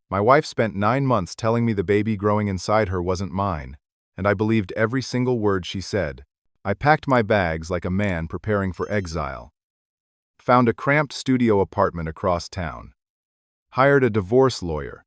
My wife spent 9 months telling me the baby growing inside her wasn't mine, and I believed every single word she said. I packed my bags like a man preparing for exile. Found a cramped studio apartment across town. Hired a divorce lawyer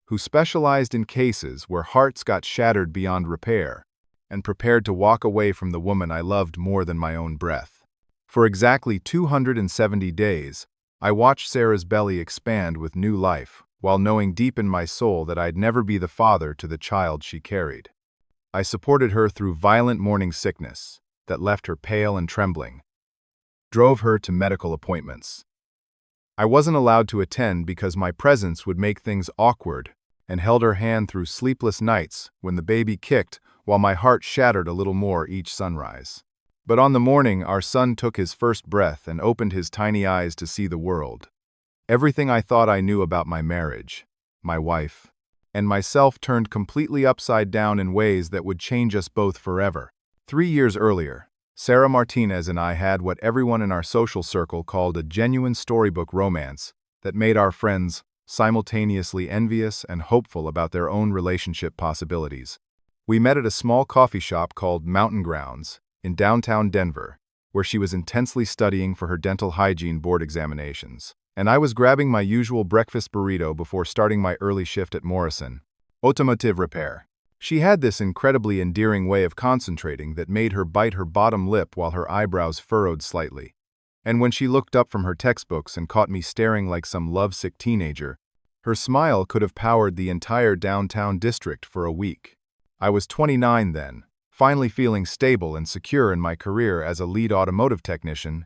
who specialized in cases where hearts got shattered beyond repair, and prepared to walk away from the woman I loved more than my own breath. For exactly 270 days, I watched Sarah's belly expand with new life, while knowing deep in my soul that I'd never be the father to the child she carried. I supported her through violent morning sickness that left her pale and trembling, drove her to medical appointments. I wasn't allowed to attend because my presence would make things awkward, and held her hand through sleepless nights when the baby kicked while my heart shattered a little more each sunrise. But on the morning our son took his first breath and opened his tiny eyes to see the world, everything I thought I knew about my marriage, my wife, and myself turned completely upside down in ways that would change us both forever. 3 years earlier, Sarah Martinez and I had what everyone in our social circle called a genuine storybook romance that made our friends simultaneously envious and hopeful about their own relationship possibilities. We met at a small coffee shop called Mountain Grounds in downtown Denver, where she was intensely studying for her dental hygiene board examinations, and I was grabbing my usual breakfast burrito before starting my early shift at Morrison Automotive Repair. She had this incredibly endearing way of concentrating that made her bite her bottom lip while her eyebrows furrowed slightly. And when she looked up from her textbooks and caught me staring like some lovesick teenager, her smile could have powered the entire downtown district for a week. I was 29 then, finally feeling stable and secure in my career as a lead automotive technician,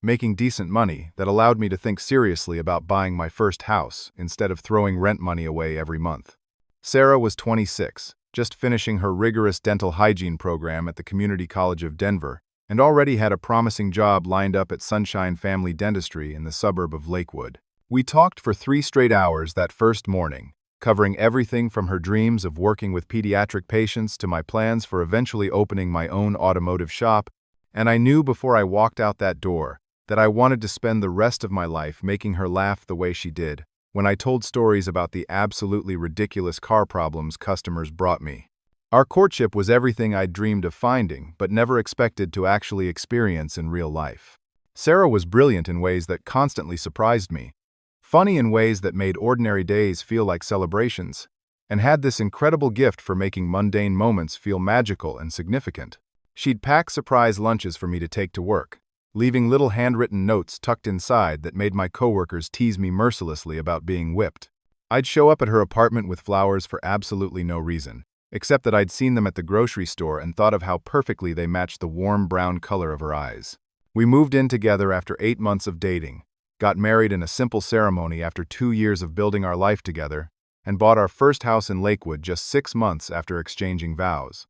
making decent money that allowed me to think seriously about buying my first house instead of throwing rent money away every month. Sarah was 26, just finishing her rigorous dental hygiene program at the Community College of Denver, and already had a promising job lined up at Sunshine Family Dentistry in the suburb of Lakewood. We talked for 3 straight hours that first morning, covering everything from her dreams of working with pediatric patients to my plans for eventually opening my own automotive shop, and I knew before I walked out that door that I wanted to spend the rest of my life making her laugh the way she did when I told stories about the absolutely ridiculous car problems customers brought me. Our courtship was everything I'd dreamed of finding, but never expected to actually experience in real life. Sarah was brilliant in ways that constantly surprised me, funny in ways that made ordinary days feel like celebrations, and had this incredible gift for making mundane moments feel magical and significant. She'd pack surprise lunches for me to take to work, leaving little handwritten notes tucked inside that made my coworkers tease me mercilessly about being whipped. I'd show up at her apartment with flowers for absolutely no reason, except that I'd seen them at the grocery store and thought of how perfectly they matched the warm brown color of her eyes. We moved in together after 8 months of dating, got married in a simple ceremony after 2 years of building our life together, and bought our first house in Lakewood just 6 months after exchanging vows.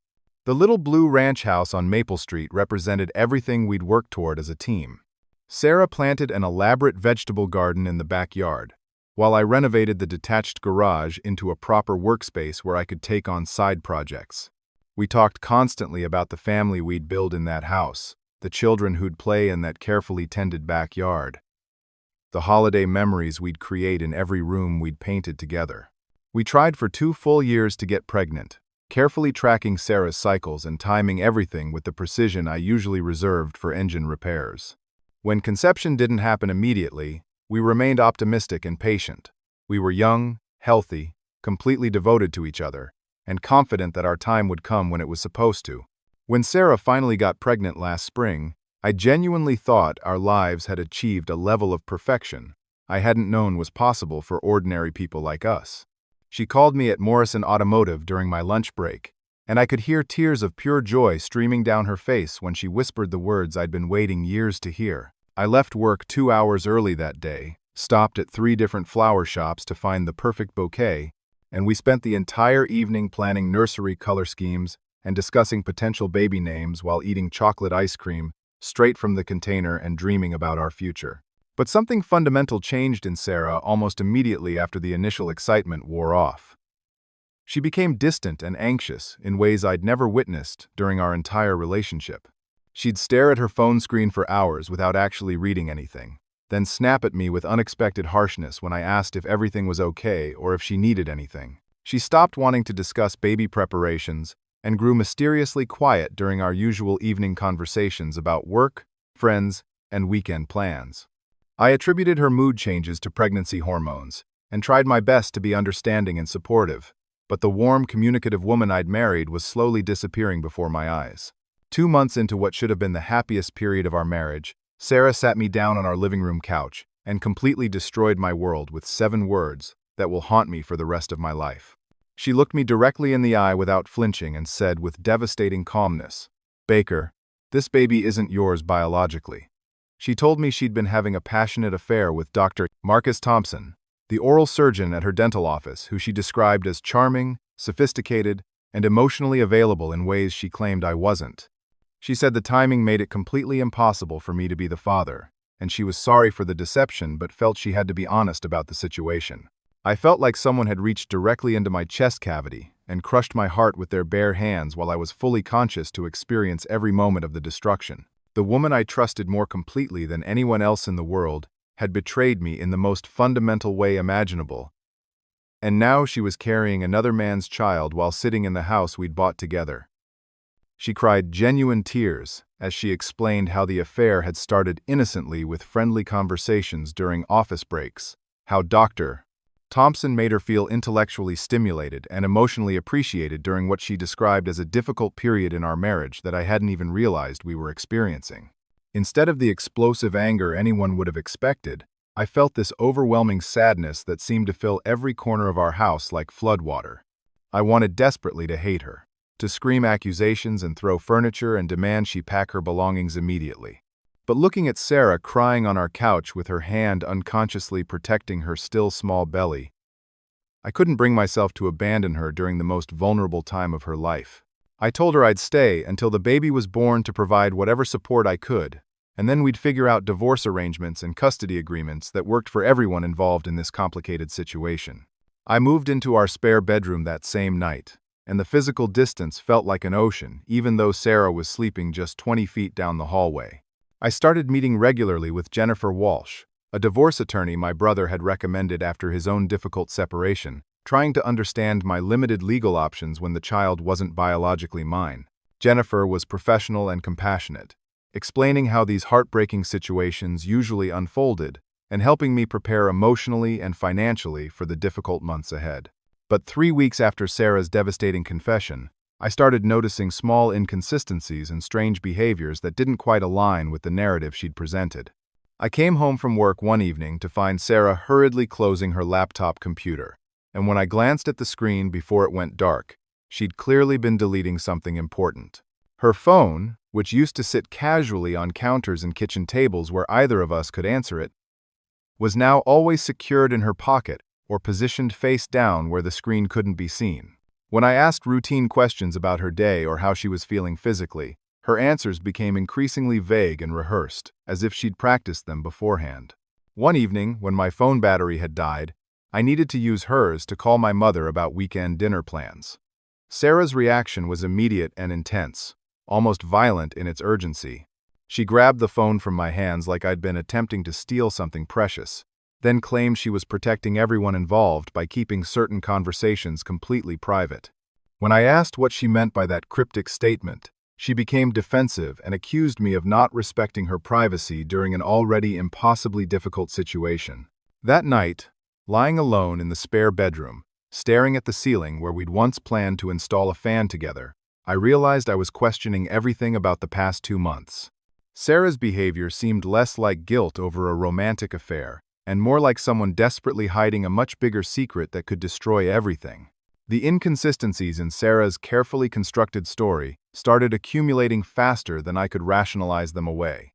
The little blue ranch house on Maple Street represented everything we'd worked toward as a team. Sarah planted an elaborate vegetable garden in the backyard, while I renovated the detached garage into a proper workspace where I could take on side projects. We talked constantly about the family we'd build in that house, the children who'd play in that carefully tended backyard, the holiday memories we'd create in every room we'd painted together. We tried for 2 full years to get pregnant, carefully tracking Sarah's cycles and timing everything with the precision I usually reserved for engine repairs. When conception didn't happen immediately, we remained optimistic and patient. We were young, healthy, completely devoted to each other, and confident that our time would come when it was supposed to. When Sarah finally got pregnant last spring, I genuinely thought our lives had achieved a level of perfection I hadn't known was possible for ordinary people like us. She called me at Morrison Automotive during my lunch break, and I could hear tears of pure joy streaming down her face when she whispered the words I'd been waiting years to hear. I left work 2 hours early that day, stopped at 3 different flower shops to find the perfect bouquet, and we spent the entire evening planning nursery color schemes and discussing potential baby names while eating chocolate ice cream straight from the container and dreaming about our future. But something fundamental changed in Sarah almost immediately after the initial excitement wore off. She became distant and anxious in ways I'd never witnessed during our entire relationship. She'd stare at her phone screen for hours without actually reading anything, then snap at me with unexpected harshness when I asked if everything was okay or if she needed anything. She stopped wanting to discuss baby preparations and grew mysteriously quiet during our usual evening conversations about work, friends, and weekend plans. I attributed her mood changes to pregnancy hormones and tried my best to be understanding and supportive, but the warm, communicative woman I'd married was slowly disappearing before my eyes. 2 months into what should have been the happiest period of our marriage, Sarah sat me down on our living room couch and completely destroyed my world with 7 words that will haunt me for the rest of my life. She looked me directly in the eye without flinching and said with devastating calmness, "Baker, this baby isn't yours biologically." She told me she'd been having a passionate affair with Dr. Marcus Thompson, the oral surgeon at her dental office, who she described as charming, sophisticated, and emotionally available in ways she claimed I wasn't. She said the timing made it completely impossible for me to be the father, and she was sorry for the deception but felt she had to be honest about the situation. I felt like someone had reached directly into my chest cavity and crushed my heart with their bare hands while I was fully conscious to experience every moment of the destruction. The woman I trusted more completely than anyone else in the world had betrayed me in the most fundamental way imaginable, and now she was carrying another man's child while sitting in the house we'd bought together. She cried genuine tears as she explained how the affair had started innocently with friendly conversations during office breaks, how Dr. Thompson made her feel intellectually stimulated and emotionally appreciated during what she described as a difficult period in our marriage that I hadn't even realized we were experiencing. Instead of the explosive anger anyone would have expected, I felt this overwhelming sadness that seemed to fill every corner of our house like floodwater. I wanted desperately to hate her, to scream accusations and throw furniture and demand she pack her belongings immediately. But looking at Sarah crying on our couch with her hand unconsciously protecting her still small belly, I couldn't bring myself to abandon her during the most vulnerable time of her life. I told her I'd stay until the baby was born to provide whatever support I could, and then we'd figure out divorce arrangements and custody agreements that worked for everyone involved in this complicated situation. I moved into our spare bedroom that same night, and the physical distance felt like an ocean, even though Sarah was sleeping just 20 feet down the hallway. I started meeting regularly with Jennifer Walsh, a divorce attorney my brother had recommended after his own difficult separation, trying to understand my limited legal options when the child wasn't biologically mine. Jennifer was professional and compassionate, explaining how these heartbreaking situations usually unfolded and helping me prepare emotionally and financially for the difficult months ahead. But 3 weeks after Sarah's devastating confession, I started noticing small inconsistencies and strange behaviors that didn't quite align with the narrative she'd presented. I came home from work one evening to find Sarah hurriedly closing her laptop computer, and when I glanced at the screen before it went dark, she'd clearly been deleting something important. Her phone, which used to sit casually on counters and kitchen tables where either of us could answer it, was now always secured in her pocket or positioned face down where the screen couldn't be seen. When I asked routine questions about her day or how she was feeling physically, her answers became increasingly vague and rehearsed, as if she'd practiced them beforehand. One evening, when my phone battery had died, I needed to use hers to call my mother about weekend dinner plans. Sarah's reaction was immediate and intense, almost violent in its urgency. She grabbed the phone from my hands like I'd been attempting to steal something precious, then claimed she was protecting everyone involved by keeping certain conversations completely private. When I asked what she meant by that cryptic statement, she became defensive and accused me of not respecting her privacy during an already impossibly difficult situation. That night, lying alone in the spare bedroom, staring at the ceiling where we'd once planned to install a fan together, I realized I was questioning everything about the past 2 months. Sarah's behavior seemed less like guilt over a romantic affair and more like someone desperately hiding a much bigger secret that could destroy everything. The inconsistencies in Sarah's carefully constructed story started accumulating faster than I could rationalize them away.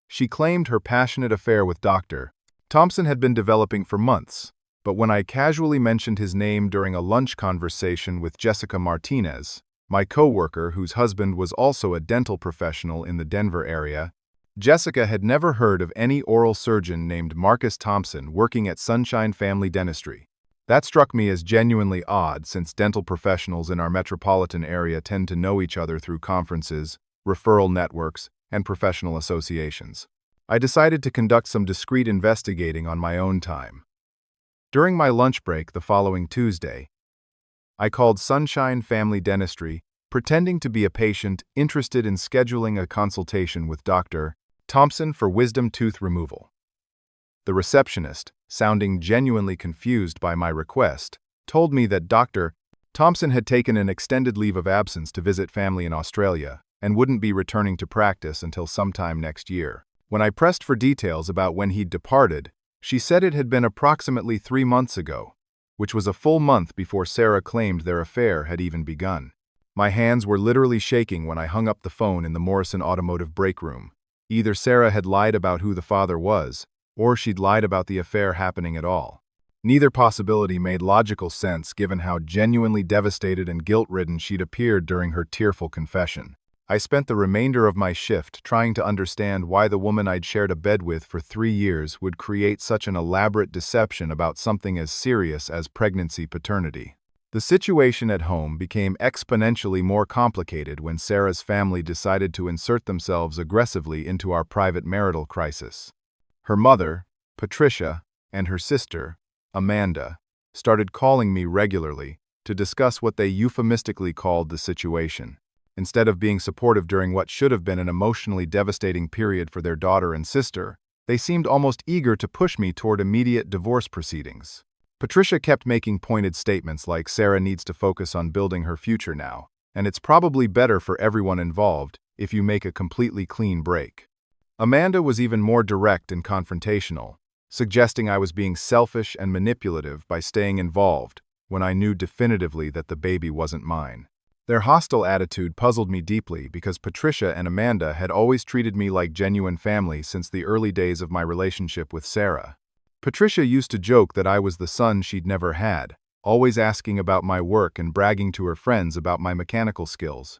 She claimed her passionate affair with Dr. Thompson had been developing for months, but when I casually mentioned his name during a lunch conversation with Jessica Martinez, my coworker whose husband was also a dental professional in the Denver area, Jessica had never heard of any oral surgeon named Marcus Thompson working at Sunshine Family Dentistry. That struck me as genuinely odd since dental professionals in our metropolitan area tend to know each other through conferences, referral networks, and professional associations. I decided to conduct some discreet investigating on my own time. During my lunch break the following Tuesday, I called Sunshine Family Dentistry, pretending to be a patient interested in scheduling a consultation with Dr. Thompson for wisdom tooth removal. The receptionist, sounding genuinely confused by my request, told me that Dr. Thompson had taken an extended leave of absence to visit family in Australia and wouldn't be returning to practice until sometime next year. When I pressed for details about when he'd departed, she said it had been approximately 3 months ago, which was a full month before Sarah claimed their affair had even begun. My hands were literally shaking when I hung up the phone in the Morrison Automotive break room. Either Sarah had lied about who the father was, or she'd lied about the affair happening at all. Neither possibility made logical sense given how genuinely devastated and guilt-ridden she'd appeared during her tearful confession. I spent the remainder of my shift trying to understand why the woman I'd shared a bed with for 3 years would create such an elaborate deception about something as serious as pregnancy-paternity. The situation at home became exponentially more complicated when Sarah's family decided to insert themselves aggressively into our private marital crisis. Her mother, Patricia, and her sister, Amanda, started calling me regularly to discuss what they euphemistically called the situation. Instead of being supportive during what should have been an emotionally devastating period for their daughter and sister, they seemed almost eager to push me toward immediate divorce proceedings. Patricia kept making pointed statements like Sarah needs to focus on building her future now, and it's probably better for everyone involved if you make a completely clean break. Amanda was even more direct and confrontational, suggesting I was being selfish and manipulative by staying involved when I knew definitively that the baby wasn't mine. Their hostile attitude puzzled me deeply because Patricia and Amanda had always treated me like genuine family since the early days of my relationship with Sarah. Patricia used to joke that I was the son she'd never had, always asking about my work and bragging to her friends about my mechanical skills.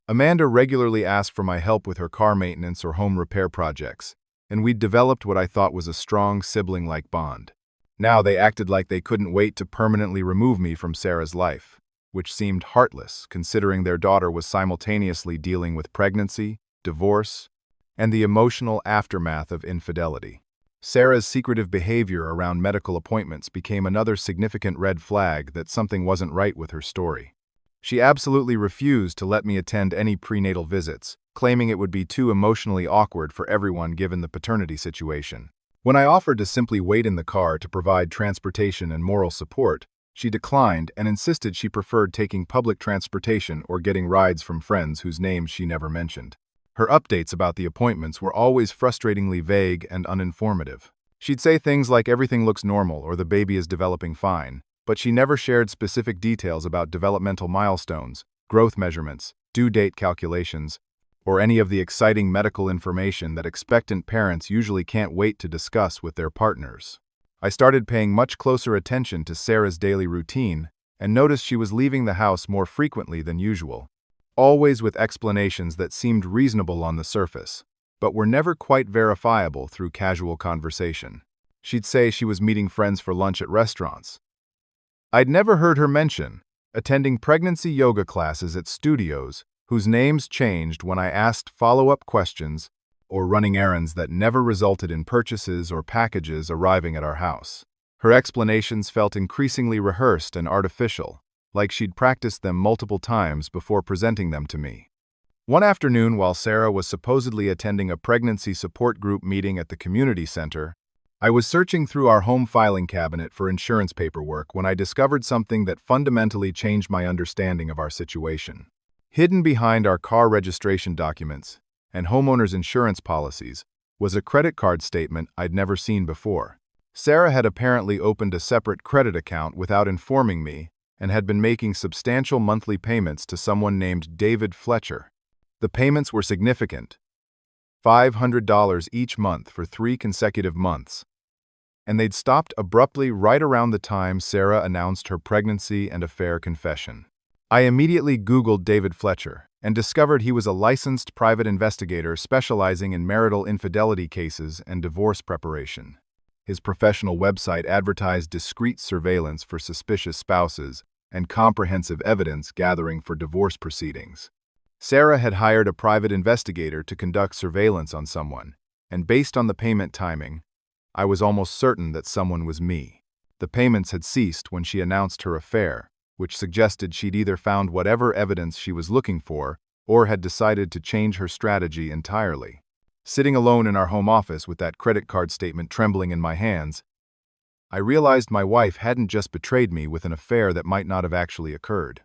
Amanda regularly asked for my help with her car maintenance or home repair projects, and we'd developed what I thought was a strong sibling-like bond. Now they acted like they couldn't wait to permanently remove me from Sarah's life, which seemed heartless considering their daughter was simultaneously dealing with pregnancy, divorce, and the emotional aftermath of infidelity. Sarah's secretive behavior around medical appointments became another significant red flag that something wasn't right with her story. She absolutely refused to let me attend any prenatal visits, claiming it would be too emotionally awkward for everyone given the paternity situation. When I offered to simply wait in the car to provide transportation and moral support, she declined and insisted she preferred taking public transportation or getting rides from friends whose names she never mentioned. Her updates about the appointments were always frustratingly vague and uninformative. She'd say things like everything looks normal or the baby is developing fine, but she never shared specific details about developmental milestones, growth measurements, due date calculations, or any of the exciting medical information that expectant parents usually can't wait to discuss with their partners. I started paying much closer attention to Sarah's daily routine and noticed she was leaving the house more frequently than usual, always with explanations that seemed reasonable on the surface, but were never quite verifiable through casual conversation. She'd say she was meeting friends for lunch at restaurants. I'd never heard her mention attending pregnancy yoga classes at studios whose names changed when I asked follow-up questions, or running errands that never resulted in purchases or packages arriving at our house. Her explanations felt increasingly rehearsed and artificial, like she'd practiced them multiple times before presenting them to me. One afternoon, while Sarah was supposedly attending a pregnancy support group meeting at the community center, I was searching through our home filing cabinet for insurance paperwork when I discovered something that fundamentally changed my understanding of our situation. Hidden behind our car registration documents and homeowners' insurance policies was a credit card statement I'd never seen before. Sarah had apparently opened a separate credit account without informing me and had been making substantial monthly payments to someone named David Fletcher. The payments were significant, $500 each month for 3 consecutive months, and they'd stopped abruptly right around the time Sarah announced her pregnancy and affair confession. I immediately Googled David Fletcher and discovered he was a licensed private investigator specializing in marital infidelity cases and divorce preparation. His professional website advertised discreet surveillance for suspicious spouses and comprehensive evidence gathering for divorce proceedings. Sarah had hired a private investigator to conduct surveillance on someone, and based on the payment timing, I was almost certain that someone was me. The payments had ceased when she announced her affair, which suggested she'd either found whatever evidence she was looking for or had decided to change her strategy entirely. Sitting alone in our home office with that credit card statement trembling in my hands, I realized my wife hadn't just betrayed me with an affair that might not have actually occurred.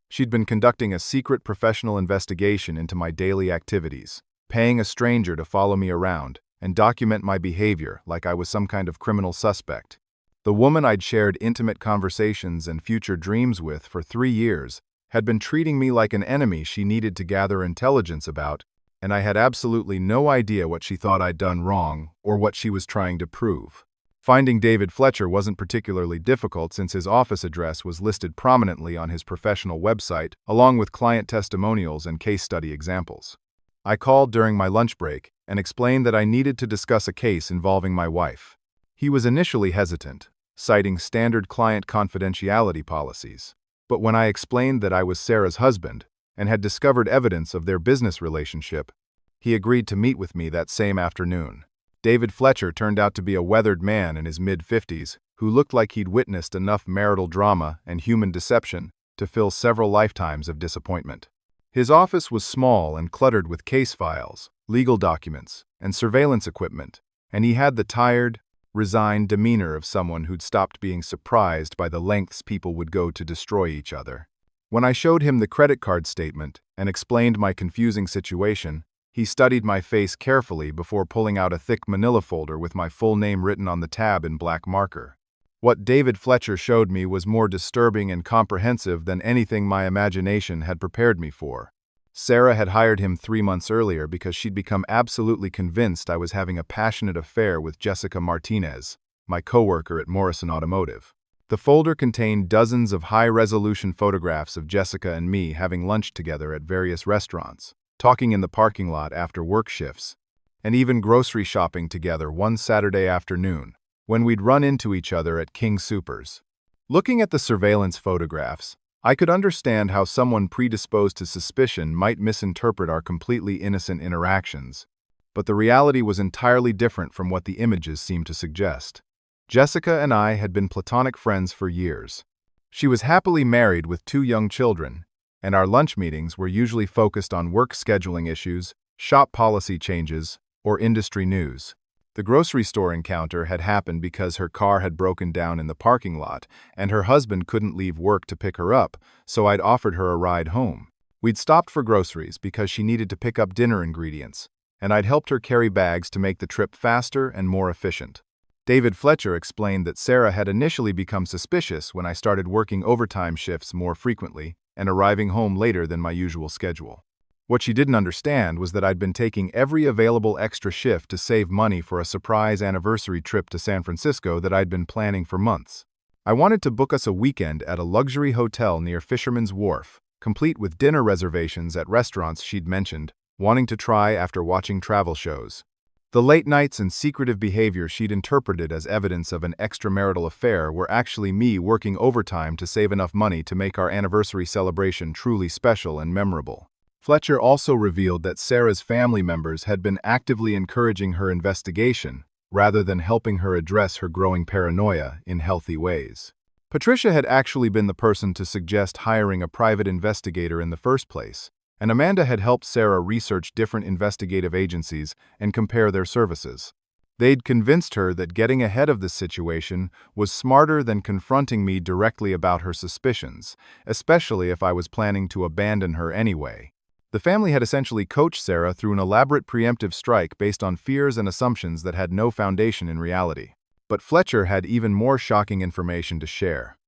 She'd been conducting a secret professional investigation into my daily activities, paying a stranger to follow me around and document my behavior like I was some kind of criminal suspect. The woman I'd shared intimate conversations and future dreams with for 3 years had been treating me like an enemy she needed to gather intelligence about, and I had absolutely no idea what she thought I'd done wrong or what she was trying to prove. Finding David Fletcher wasn't particularly difficult since his office address was listed prominently on his professional website, along with client testimonials and case study examples. I called during my lunch break and explained that I needed to discuss a case involving my wife. He was initially hesitant, citing standard client confidentiality policies. But when I explained that I was Sarah's husband and had discovered evidence of their business relationship, he agreed to meet with me that same afternoon. David Fletcher turned out to be a weathered man in his mid-50s who looked like he'd witnessed enough marital drama and human deception to fill several lifetimes of disappointment. His office was small and cluttered with case files, legal documents, and surveillance equipment, and he had the tired, resigned demeanor of someone who'd stopped being surprised by the lengths people would go to destroy each other. When I showed him the credit card statement and explained my confusing situation, he studied my face carefully before pulling out a thick manila folder with my full name written on the tab in black marker. What David Fletcher showed me was more disturbing and comprehensive than anything my imagination had prepared me for. Sarah had hired him 3 months earlier because she'd become absolutely convinced I was having a passionate affair with Jessica Martinez, my coworker at Morrison Automotive. The folder contained dozens of high-resolution photographs of Jessica and me having lunch together at various restaurants, talking in the parking lot after work shifts, and even grocery shopping together one Saturday afternoon, when we'd run into each other at King Soopers. Looking at the surveillance photographs, I could understand how someone predisposed to suspicion might misinterpret our completely innocent interactions, but the reality was entirely different from what the images seemed to suggest. Jessica and I had been platonic friends for years. She was happily married with 2 young children, and our lunch meetings were usually focused on work scheduling issues, shop policy changes, or industry news. The grocery store encounter had happened because her car had broken down in the parking lot, and her husband couldn't leave work to pick her up, so I'd offered her a ride home. We'd stopped for groceries because she needed to pick up dinner ingredients, and I'd helped her carry bags to make the trip faster and more efficient. David Fletcher explained that Sarah had initially become suspicious when I started working overtime shifts more frequently and arriving home later than my usual schedule. What she didn't understand was that I'd been taking every available extra shift to save money for a surprise anniversary trip to San Francisco that I'd been planning for months. I wanted to book us a weekend at a luxury hotel near Fisherman's Wharf, complete with dinner reservations at restaurants she'd mentioned, wanting to try after watching travel shows. The late nights and secretive behavior she'd interpreted as evidence of an extramarital affair were actually me working overtime to save enough money to make our anniversary celebration truly special and memorable. Fletcher also revealed that Sarah's family members had been actively encouraging her investigation, rather than helping her address her growing paranoia in healthy ways. Patricia had actually been the person to suggest hiring a private investigator in the first place, and Amanda had helped Sarah research different investigative agencies and compare their services. They'd convinced her that getting ahead of the situation was smarter than confronting me directly about her suspicions, especially if I was planning to abandon her anyway. The family had essentially coached Sarah through an elaborate preemptive strike based on fears and assumptions that had no foundation in reality. But Fletcher had even more shocking information to share.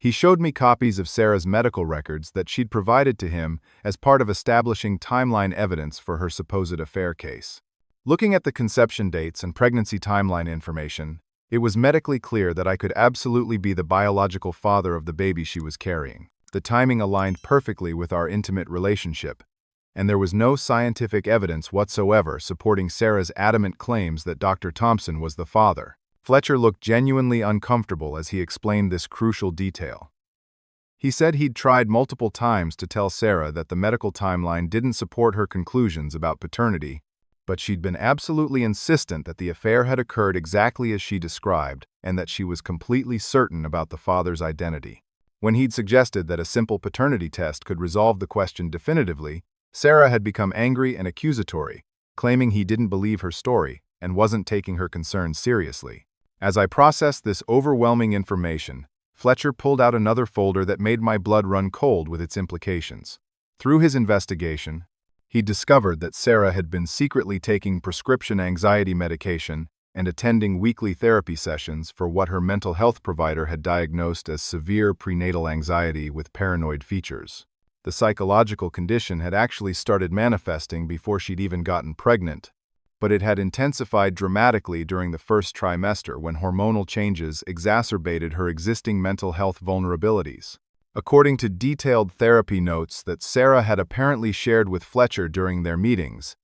He showed me copies of Sarah's medical records that she'd provided to him as part of establishing timeline evidence for her supposed affair case. Looking at the conception dates and pregnancy timeline information, it was medically clear that I could absolutely be the biological father of the baby she was carrying. The timing aligned perfectly with our intimate relationship, and there was no scientific evidence whatsoever supporting Sarah's adamant claims that Dr. Thompson was the father. Fletcher looked genuinely uncomfortable as he explained this crucial detail. He said he'd tried multiple times to tell Sarah that the medical timeline didn't support her conclusions about paternity, but she'd been absolutely insistent that the affair had occurred exactly as she described and that she was completely certain about the father's identity. When he'd suggested that a simple paternity test could resolve the question definitively, Sarah had become angry and accusatory, claiming he didn't believe her story and wasn't taking her concerns seriously. As I processed this overwhelming information, Fletcher pulled out another folder that made my blood run cold with its implications. Through his investigation, he discovered that Sarah had been secretly taking prescription anxiety medication and attending weekly therapy sessions for what her mental health provider had diagnosed as severe prenatal anxiety with paranoid features. The psychological condition had actually started manifesting before she'd even gotten pregnant, but it had intensified dramatically during the first trimester when hormonal changes exacerbated her existing mental health vulnerabilities. According to detailed therapy notes that Sarah had apparently shared with Fletcher during their meetings,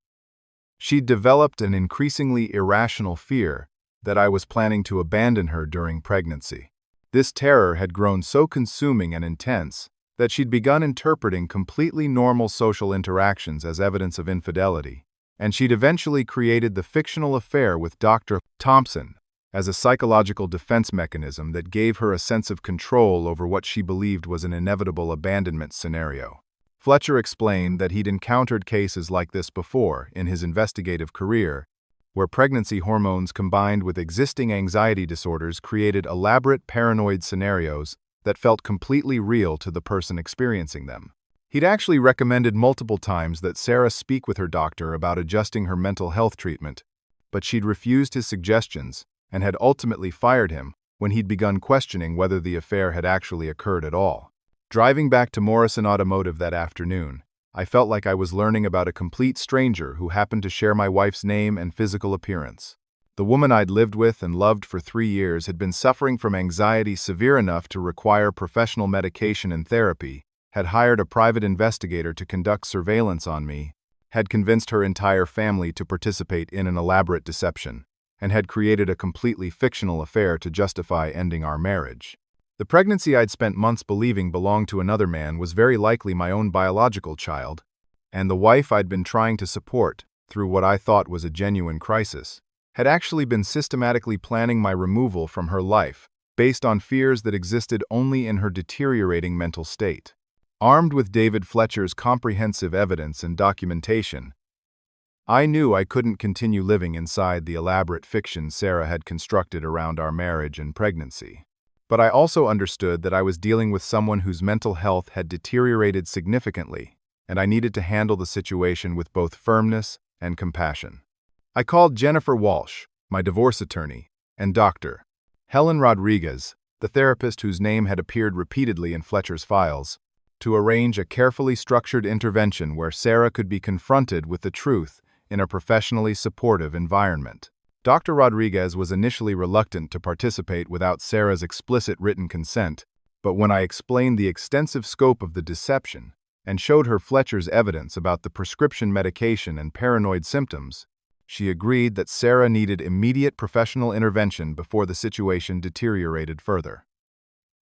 she'd developed an increasingly irrational fear that I was planning to abandon her during pregnancy. This terror had grown so consuming and intense that she'd begun interpreting completely normal social interactions as evidence of infidelity, and she'd eventually created the fictional affair with Dr. Thompson as a psychological defense mechanism that gave her a sense of control over what she believed was an inevitable abandonment scenario. Fletcher explained that he'd encountered cases like this before in his investigative career, where pregnancy hormones combined with existing anxiety disorders created elaborate paranoid scenarios that felt completely real to the person experiencing them. He'd actually recommended multiple times that Sarah speak with her doctor about adjusting her mental health treatment, but she'd refused his suggestions and had ultimately fired him when he'd begun questioning whether the affair had actually occurred at all. Driving back to Morrison Automotive that afternoon, I felt like I was learning about a complete stranger who happened to share my wife's name and physical appearance. The woman I'd lived with and loved for 3 years had been suffering from anxiety severe enough to require professional medication and therapy, had hired a private investigator to conduct surveillance on me, had convinced her entire family to participate in an elaborate deception, and had created a completely fictional affair to justify ending our marriage. The pregnancy I'd spent months believing belonged to another man was very likely my own biological child, and the wife I'd been trying to support, through what I thought was a genuine crisis, had actually been systematically planning my removal from her life, based on fears that existed only in her deteriorating mental state. Armed with David Fletcher's comprehensive evidence and documentation, I knew I couldn't continue living inside the elaborate fiction Sarah had constructed around our marriage and pregnancy. But I also understood that I was dealing with someone whose mental health had deteriorated significantly, and I needed to handle the situation with both firmness and compassion. I called Jennifer Walsh, my divorce attorney, and Dr. Helen Rodriguez, the therapist whose name had appeared repeatedly in Fletcher's files, to arrange a carefully structured intervention where Sarah could be confronted with the truth in a professionally supportive environment. Dr. Rodriguez was initially reluctant to participate without Sarah's explicit written consent, but when I explained the extensive scope of the deception and showed her Fletcher's evidence about the prescription medication and paranoid symptoms, she agreed that Sarah needed immediate professional intervention before the situation deteriorated further.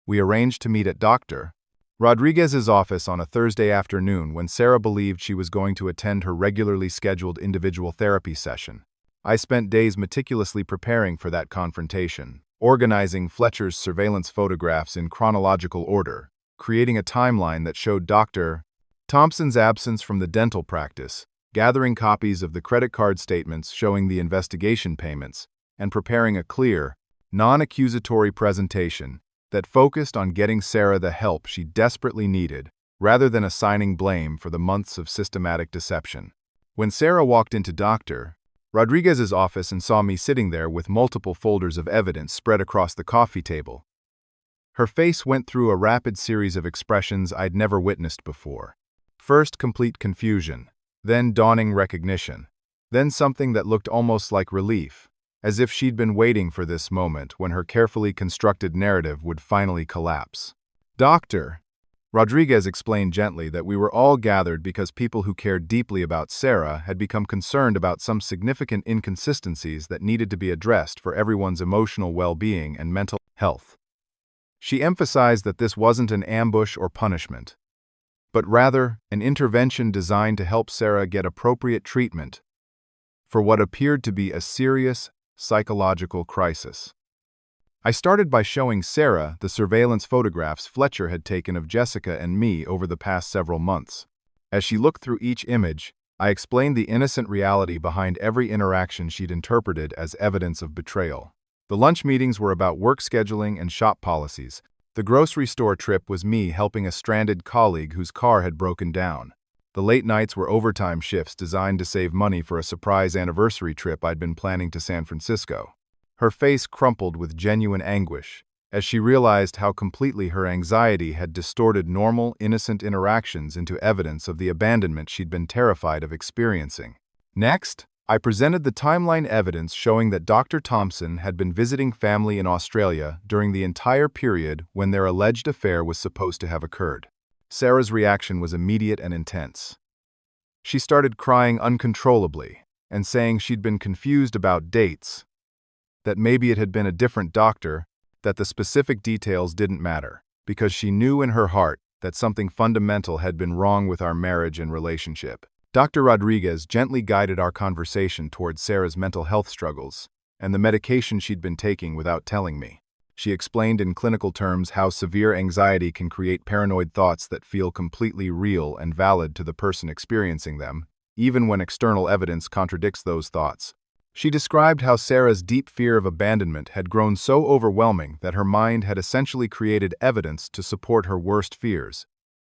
We arranged to meet at Dr. Rodriguez's office on a Thursday afternoon when Sarah believed she was going to attend her regularly scheduled individual therapy session. I spent days meticulously preparing for that confrontation, organizing Fletcher's surveillance photographs in chronological order, creating a timeline that showed Dr. Thompson's absence from the dental practice, gathering copies of the credit card statements showing the investigation payments, and preparing a clear, non-accusatory presentation that focused on getting Sarah the help she desperately needed, rather than assigning blame for the months of systematic deception. When Sarah walked into Dr. Rodriguez's office and saw me sitting there with multiple folders of evidence spread across the coffee table, her face went through a rapid series of expressions I'd never witnessed before. First complete confusion, then dawning recognition, then something that looked almost like relief, as if she'd been waiting for this moment when her carefully constructed narrative would finally collapse. Dr. Rodriguez explained gently that we were all gathered because people who cared deeply about Sarah had become concerned about some significant inconsistencies that needed to be addressed for everyone's emotional well-being and mental health. She emphasized that this wasn't an ambush or punishment, but rather an intervention designed to help Sarah get appropriate treatment for what appeared to be a serious psychological crisis. I started by showing Sarah the surveillance photographs Fletcher had taken of Jessica and me over the past several months. As she looked through each image, I explained the innocent reality behind every interaction she'd interpreted as evidence of betrayal. The lunch meetings were about work scheduling and shop policies. The grocery store trip was me helping a stranded colleague whose car had broken down. The late nights were overtime shifts designed to save money for a surprise anniversary trip I'd been planning to San Francisco. Her face crumpled with genuine anguish as she realized how completely her anxiety had distorted normal, innocent interactions into evidence of the abandonment she'd been terrified of experiencing. Next, I presented the timeline evidence showing that Dr. Thompson had been visiting family in Australia during the entire period when their alleged affair was supposed to have occurred. Sarah's reaction was immediate and intense. She started crying uncontrollably and saying she'd been confused about dates, that maybe it had been a different doctor, that the specific details didn't matter, because she knew in her heart that something fundamental had been wrong with our marriage and relationship. Dr. Rodriguez gently guided our conversation towards Sarah's mental health struggles and the medication she'd been taking without telling me. She explained in clinical terms how severe anxiety can create paranoid thoughts that feel completely real and valid to the person experiencing them, even when external evidence contradicts those thoughts. She described how Sarah's deep fear of abandonment had grown so overwhelming that her mind had essentially created evidence to support her worst fears,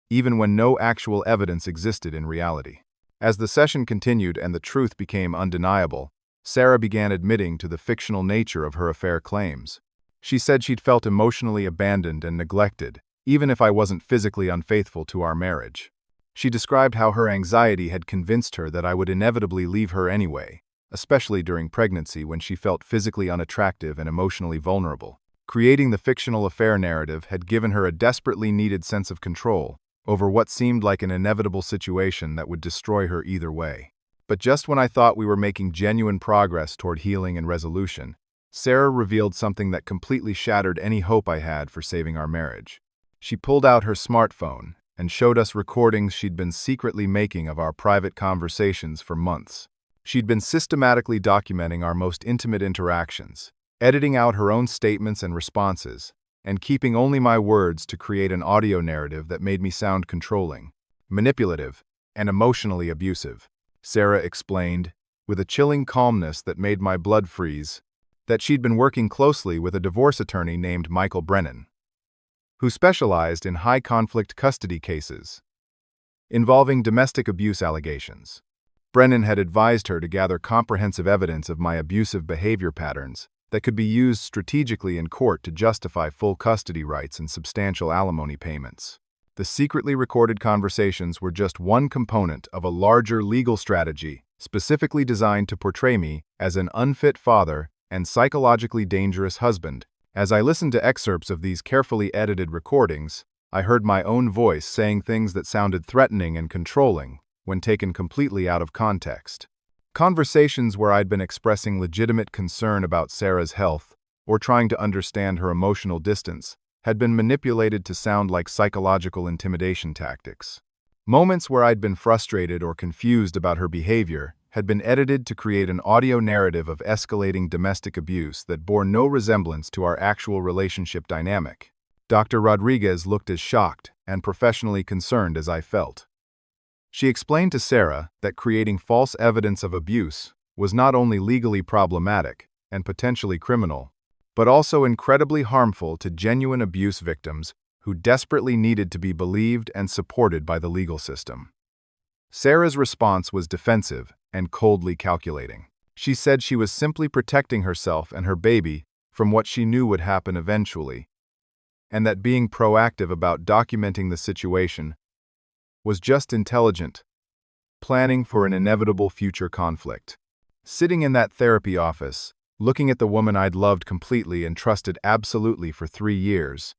even when no actual evidence existed in reality. As the session continued and the truth became undeniable, Sarah began admitting to the fictional nature of her affair claims. She said she'd felt emotionally abandoned and neglected, even if I wasn't physically unfaithful to our marriage. She described how her anxiety had convinced her that I would inevitably leave her anyway, especially during pregnancy when she felt physically unattractive and emotionally vulnerable. Creating the fictional affair narrative had given her a desperately needed sense of control over what seemed like an inevitable situation that would destroy her either way. But just when I thought we were making genuine progress toward healing and resolution, Sarah revealed something that completely shattered any hope I had for saving our marriage. She pulled out her smartphone and showed us recordings she'd been secretly making of our private conversations for months. She'd been systematically documenting our most intimate interactions, editing out her own statements and responses, and keeping only my words to create an audio narrative that made me sound controlling, manipulative, and emotionally abusive. Sarah explained, with a chilling calmness that made my blood freeze, that she'd been working closely with a divorce attorney named Michael Brennan, who specialized in high-conflict custody cases involving domestic abuse allegations. Brennan had advised her to gather comprehensive evidence of my abusive behavior patterns that could be used strategically in court to justify full custody rights and substantial alimony payments. The secretly recorded conversations were just one component of a larger legal strategy specifically designed to portray me as an unfit father and psychologically dangerous husband. As I listened to excerpts of these carefully edited recordings, I heard my own voice saying things that sounded threatening and controlling when taken completely out of context. Conversations where I'd been expressing legitimate concern about Sarah's health or trying to understand her emotional distance had been manipulated to sound like psychological intimidation tactics. Moments where I'd been frustrated or confused about her behavior had been edited to create an audio narrative of escalating domestic abuse that bore no resemblance to our actual relationship dynamic. Dr. Rodriguez looked as shocked and professionally concerned as I felt. She explained to Sarah that creating false evidence of abuse was not only legally problematic and potentially criminal, but also incredibly harmful to genuine abuse victims who desperately needed to be believed and supported by the legal system. Sarah's response was defensive and coldly calculating. She said she was simply protecting herself and her baby from what she knew would happen eventually, and that being proactive about documenting the situation was just intelligent, planning for an inevitable future conflict. Sitting in that therapy office, looking at the woman I'd loved completely and trusted absolutely for 3 years,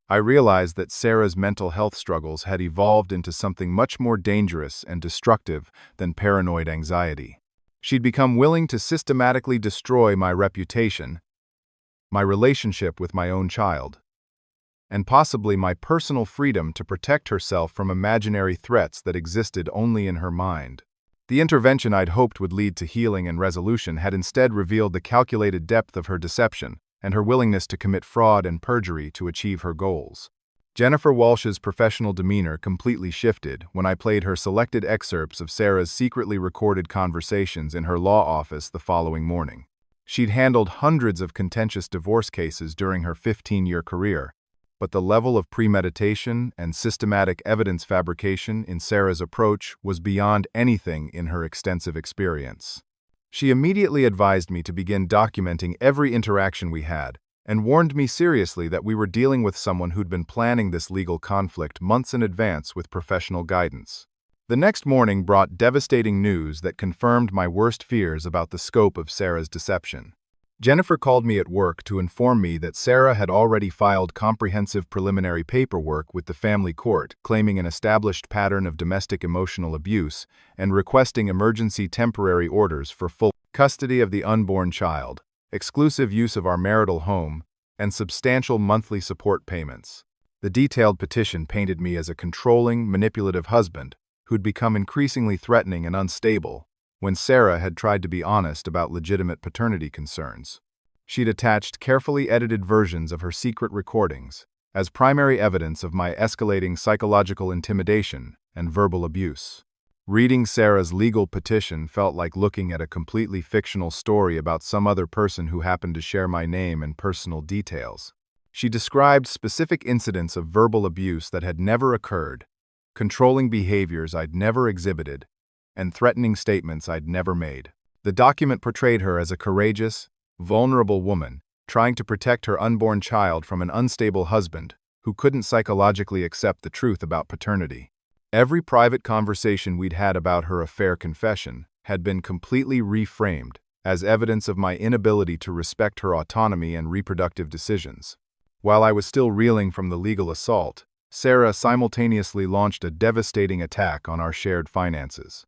I realized that Sarah's mental health struggles had evolved into something much more dangerous and destructive than paranoid anxiety. She'd become willing to systematically destroy my reputation, my relationship with my own child, and possibly my personal freedom to protect herself from imaginary threats that existed only in her mind. The intervention I'd hoped would lead to healing and resolution had instead revealed the calculated depth of her deception and her willingness to commit fraud and perjury to achieve her goals. Jennifer Walsh's professional demeanor completely shifted when I played her selected excerpts of Sarah's secretly recorded conversations in her law office the following morning. She'd handled hundreds of contentious divorce cases during her 15-year career, but the level of premeditation and systematic evidence fabrication in Sarah's approach was beyond anything in her extensive experience. She immediately advised me to begin documenting every interaction we had, and warned me seriously that we were dealing with someone who'd been planning this legal conflict months in advance with professional guidance. The next morning brought devastating news that confirmed my worst fears about the scope of Sarah's deception. Jennifer called me at work to inform me that Sarah had already filed comprehensive preliminary paperwork with the family court, claiming an established pattern of domestic emotional abuse and requesting emergency temporary orders for full custody of the unborn child, exclusive use of our marital home, and substantial monthly support payments. The detailed petition painted me as a controlling, manipulative husband who'd become increasingly threatening and unstable when Sarah had tried to be honest about legitimate paternity concerns. She'd attached carefully edited versions of her secret recordings as primary evidence of my escalating psychological intimidation and verbal abuse. Reading Sarah's legal petition felt like looking at a completely fictional story about some other person who happened to share my name and personal details. She described specific incidents of verbal abuse that had never occurred, controlling behaviors I'd never exhibited, and threatening statements I'd never made. The document portrayed her as a courageous, vulnerable woman trying to protect her unborn child from an unstable husband who couldn't psychologically accept the truth about paternity. Every private conversation we'd had about her affair confession had been completely reframed as evidence of my inability to respect her autonomy and reproductive decisions. While I was still reeling from the legal assault, Sarah simultaneously launched a devastating attack on our shared finances.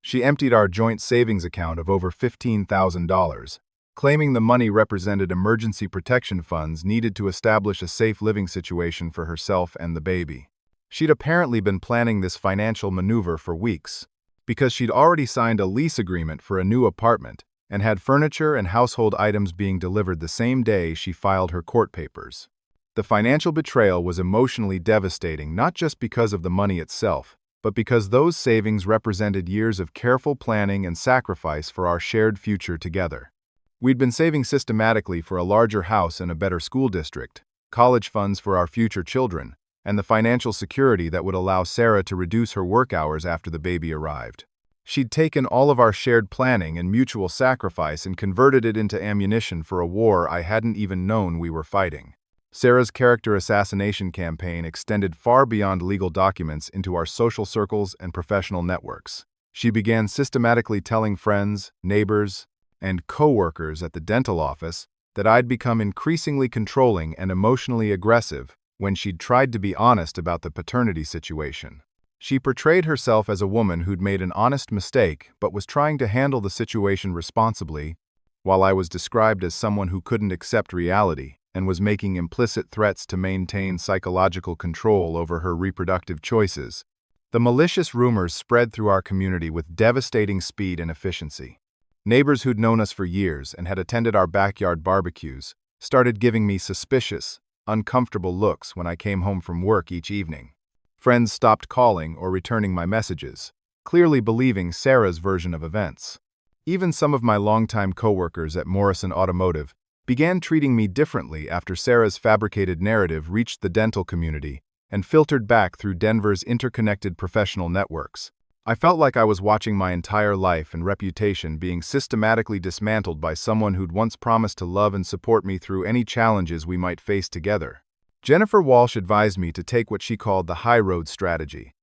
She emptied our joint savings account of over $15,000, claiming the money represented emergency protection funds needed to establish a safe living situation for herself and the baby. She'd apparently been planning this financial maneuver for weeks, because she'd already signed a lease agreement for a new apartment and had furniture and household items being delivered the same day she filed her court papers. The financial betrayal was emotionally devastating not just because of the money itself, but because those savings represented years of careful planning and sacrifice for our shared future together. We'd been saving systematically for a larger house and a better school district, college funds for our future children, and the financial security that would allow Sarah to reduce her work hours after the baby arrived. She'd taken all of our shared planning and mutual sacrifice and converted it into ammunition for a war I hadn't even known we were fighting. Sarah's character assassination campaign extended far beyond legal documents into our social circles and professional networks. She began systematically telling friends, neighbors, and co-workers at the dental office that I'd become increasingly controlling and emotionally aggressive when she'd tried to be honest about the paternity situation. She portrayed herself as a woman who'd made an honest mistake but was trying to handle the situation responsibly, while I was described as someone who couldn't accept reality and was making implicit threats to maintain psychological control over her reproductive choices. The malicious rumors spread through our community with devastating speed and efficiency. Neighbors who'd known us for years and had attended our backyard barbecues started giving me suspicious, uncomfortable looks when I came home from work each evening. Friends stopped calling or returning my messages, clearly believing Sarah's version of events. Even some of my longtime coworkers at Morrison Automotive began treating me differently after Sarah's fabricated narrative reached the dental community and filtered back through Denver's interconnected professional networks. I felt like I was watching my entire life and reputation being systematically dismantled by someone who'd once promised to love and support me through any challenges we might face together. Jennifer Walsh advised me to take what she called the high road strategy.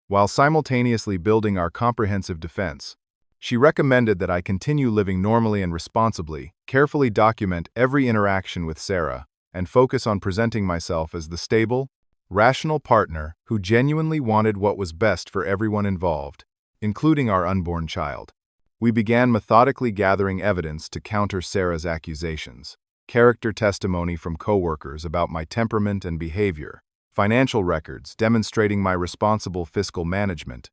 While simultaneously building our comprehensive defense, she recommended that I continue living normally and responsibly, carefully document every interaction with Sarah, and focus on presenting myself as the stable, rational partner who genuinely wanted what was best for everyone involved, including our unborn child. We began methodically gathering evidence to counter Sarah's accusations: character testimony from coworkers about my temperament and behavior, financial records demonstrating my responsible fiscal management,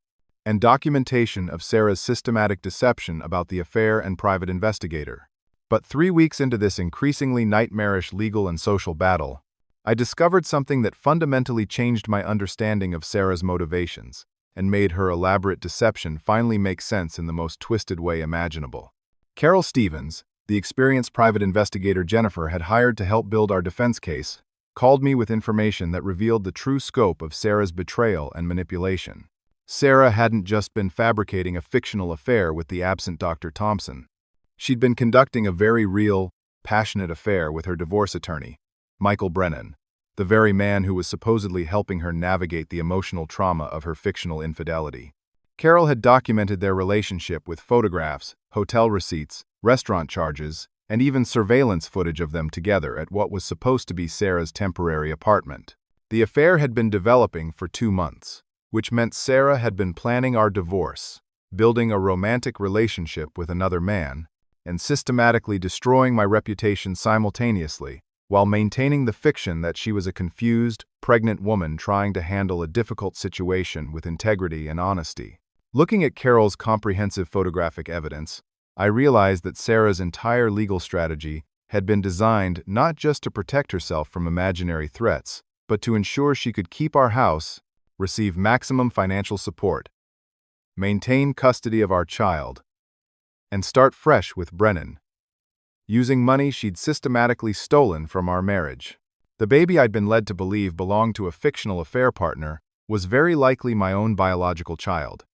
and documentation of Sarah's systematic deception about the affair and private investigator. But 3 weeks into this increasingly nightmarish legal and social battle, I discovered something that fundamentally changed my understanding of Sarah's motivations and made her elaborate deception finally make sense in the most twisted way imaginable. Carol Stevens, the experienced private investigator Jennifer had hired to help build our defense case, called me with information that revealed the true scope of Sarah's betrayal and manipulation. Sarah hadn't just been fabricating a fictional affair with the absent Dr. Thompson. She'd been conducting a very real, passionate affair with her divorce attorney, Michael Brennan, the very man who was supposedly helping her navigate the emotional trauma of her fictional infidelity. Carol had documented their relationship with photographs, hotel receipts, restaurant charges, and even surveillance footage of them together at what was supposed to be Sarah's temporary apartment. The affair had been developing for 2 months, which meant Sarah had been planning our divorce, building a romantic relationship with another man, and systematically destroying my reputation simultaneously, while maintaining the fiction that she was a confused, pregnant woman trying to handle a difficult situation with integrity and honesty. Looking at Carol's comprehensive photographic evidence, I realized that Sarah's entire legal strategy had been designed not just to protect herself from imaginary threats, but to ensure she could keep our house, receive maximum financial support, maintain custody of our child, and start fresh with Brennan, using money she'd systematically stolen from our marriage. The baby I'd been led to believe belonged to a fictional affair partner was very likely my own biological child,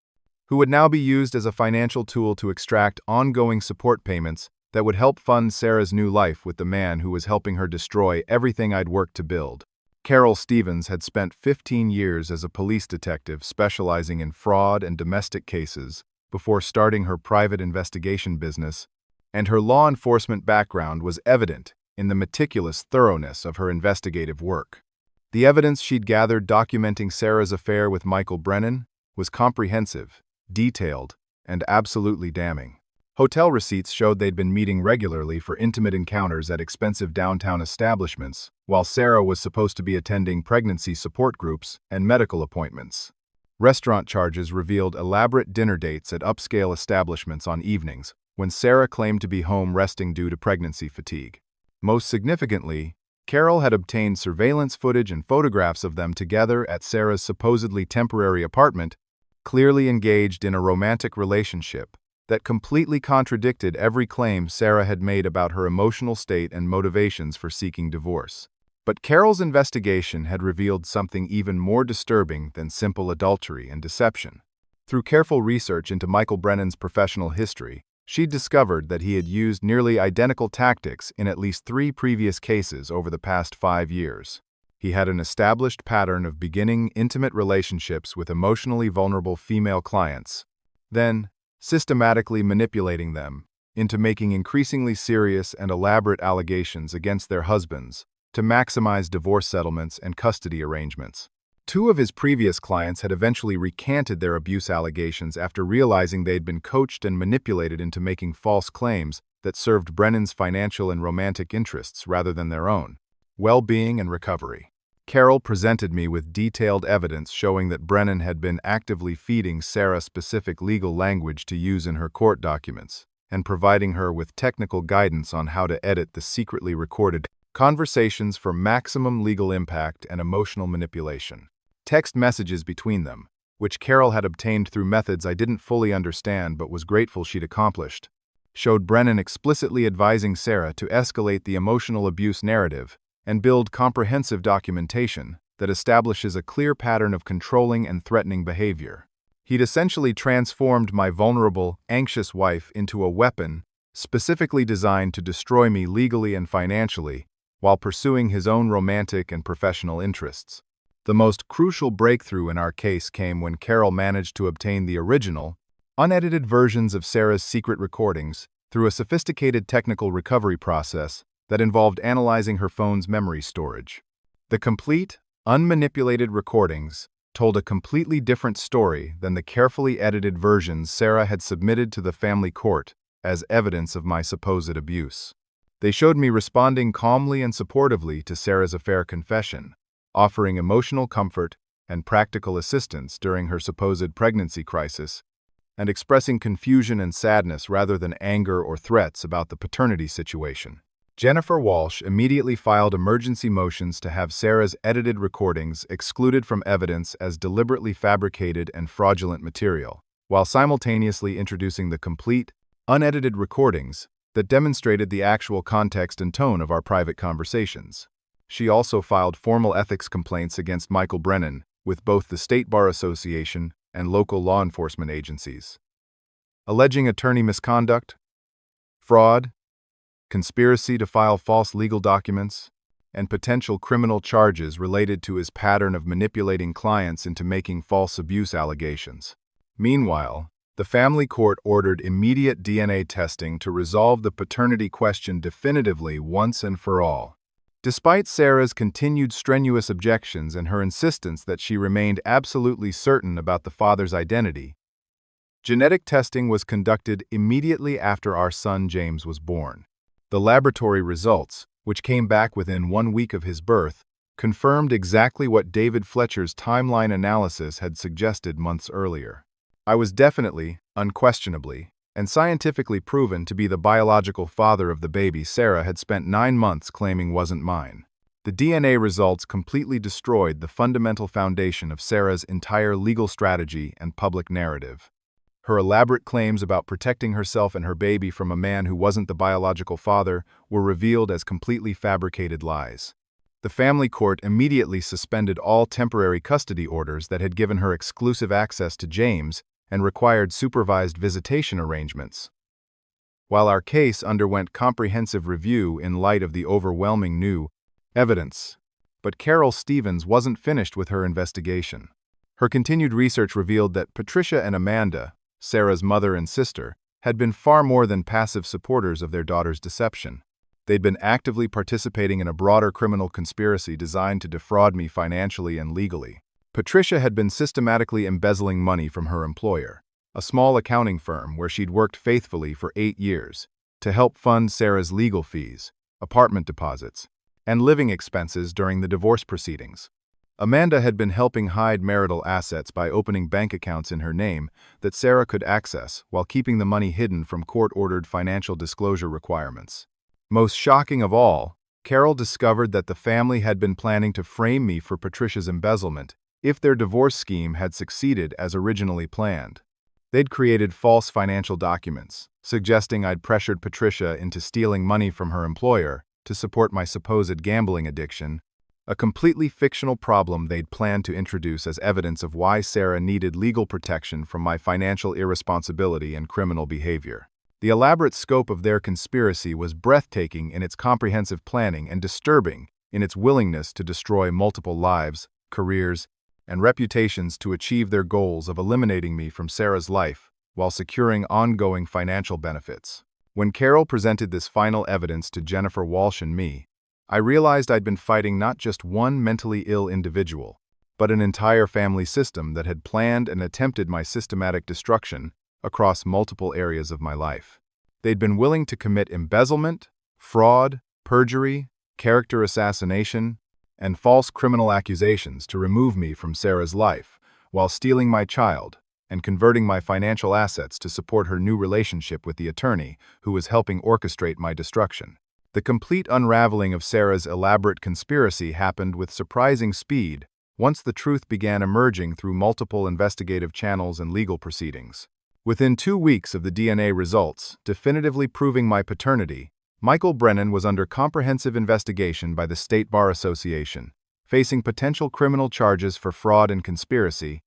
who would now be used as a financial tool to extract ongoing support payments that would help fund Sarah's new life with the man who was helping her destroy everything I'd worked to build. Carol Stevens had spent 15 years as a police detective specializing in fraud and domestic cases before starting her private investigation business, and her law enforcement background was evident in the meticulous thoroughness of her investigative work. The evidence she'd gathered documenting Sarah's affair with Michael Brennan was comprehensive, detailed, and absolutely damning. Hotel receipts showed they'd been meeting regularly for intimate encounters at expensive downtown establishments, while Sarah was supposed to be attending pregnancy support groups and medical appointments. Restaurant charges revealed elaborate dinner dates at upscale establishments on evenings when Sarah claimed to be home resting due to pregnancy fatigue. Most significantly, Carol had obtained surveillance footage and photographs of them together at Sarah's supposedly temporary apartment, clearly engaged in a romantic relationship that completely contradicted every claim Sarah had made about her emotional state and motivations for seeking divorce. But Carol's investigation had revealed something even more disturbing than simple adultery and deception. Through careful research into Michael Brennan's professional history, she discovered that he had used nearly identical tactics in at least 3 previous cases over the past 5 years. He had an established pattern of beginning intimate relationships with emotionally vulnerable female clients, then systematically manipulating them into making increasingly serious and elaborate allegations against their husbands to maximize divorce settlements and custody arrangements. 2 of his previous clients had eventually recanted their abuse allegations after realizing they'd been coached and manipulated into making false claims that served Brennan's financial and romantic interests rather than their own well-being and recovery. Carol presented me with detailed evidence showing that Brennan had been actively feeding Sarah specific legal language to use in her court documents, and providing her with technical guidance on how to edit the secretly recorded conversations for maximum legal impact and emotional manipulation. Text messages between them, which Carol had obtained through methods I didn't fully understand but was grateful she'd accomplished, showed Brennan explicitly advising Sarah to escalate the emotional abuse narrative and build comprehensive documentation that establishes a clear pattern of controlling and threatening behavior. He'd essentially transformed my vulnerable, anxious wife into a weapon specifically designed to destroy me legally and financially while pursuing his own romantic and professional interests. The most crucial breakthrough in our case came when Carol managed to obtain the original, unedited versions of Sarah's secret recordings through a sophisticated technical recovery process that involved analyzing her phone's memory storage. The complete, unmanipulated recordings told a completely different story than the carefully edited versions Sarah had submitted to the family court as evidence of my supposed abuse. They showed me responding calmly and supportively to Sarah's affair confession, offering emotional comfort and practical assistance during her supposed pregnancy crisis, and expressing confusion and sadness rather than anger or threats about the paternity situation. Jennifer Walsh immediately filed emergency motions to have Sarah's edited recordings excluded from evidence as deliberately fabricated and fraudulent material, while simultaneously introducing the complete, unedited recordings that demonstrated the actual context and tone of our private conversations. She also filed formal ethics complaints against Michael Brennan with both the State Bar Association and local law enforcement agencies, alleging attorney misconduct, fraud, conspiracy to file false legal documents, and potential criminal charges related to his pattern of manipulating clients into making false abuse allegations. Meanwhile, the family court ordered immediate DNA testing to resolve the paternity question definitively once and for all. Despite Sarah's continued strenuous objections and her insistence that she remained absolutely certain about the father's identity, genetic testing was conducted immediately after our son James was born. The laboratory results, which came back within 1 week of his birth, confirmed exactly what David Fletcher's timeline analysis had suggested months earlier. I was definitely, unquestionably, and scientifically proven to be the biological father of the baby Sarah had spent 9 months claiming wasn't mine. The DNA results completely destroyed the fundamental foundation of Sarah's entire legal strategy and public narrative. Her elaborate claims about protecting herself and her baby from a man who wasn't the biological father were revealed as completely fabricated lies. The family court immediately suspended all temporary custody orders that had given her exclusive access to James and required supervised visitation arrangements. While our case underwent comprehensive review in light of the overwhelming new evidence, but Carol Stevens wasn't finished with her investigation. Her continued research revealed that Patricia and Amanda, Sarah's mother and sister, had been far more than passive supporters of their daughter's deception. They'd been actively participating in a broader criminal conspiracy designed to defraud me financially and legally. Patricia had been systematically embezzling money from her employer, a small accounting firm where she'd worked faithfully for 8 years, to help fund Sarah's legal fees, apartment deposits, and living expenses during the divorce proceedings. Amanda had been helping hide marital assets by opening bank accounts in her name that Sarah could access while keeping the money hidden from court-ordered financial disclosure requirements. Most shocking of all, Carol discovered that the family had been planning to frame me for Patricia's embezzlement if their divorce scheme had succeeded as originally planned. They'd created false financial documents, suggesting I'd pressured Patricia into stealing money from her employer to support my supposed gambling addiction, a completely fictional problem they'd planned to introduce as evidence of why Sarah needed legal protection from my financial irresponsibility and criminal behavior. The elaborate scope of their conspiracy was breathtaking in its comprehensive planning and disturbing in its willingness to destroy multiple lives, careers, and reputations to achieve their goals of eliminating me from Sarah's life while securing ongoing financial benefits. When Carol presented this final evidence to Jennifer Walsh and me, I realized I'd been fighting not just one mentally ill individual, but an entire family system that had planned and attempted my systematic destruction across multiple areas of my life. They'd been willing to commit embezzlement, fraud, perjury, character assassination, and false criminal accusations to remove me from Sarah's life, while stealing my child and converting my financial assets to support her new relationship with the attorney who was helping orchestrate my destruction. The complete unraveling of Sarah's elaborate conspiracy happened with surprising speed once the truth began emerging through multiple investigative channels and legal proceedings. Within 2 weeks of the DNA results definitively proving my paternity, Michael Brennan was under comprehensive investigation by the State Bar Association, facing potential criminal charges for fraud and conspiracy,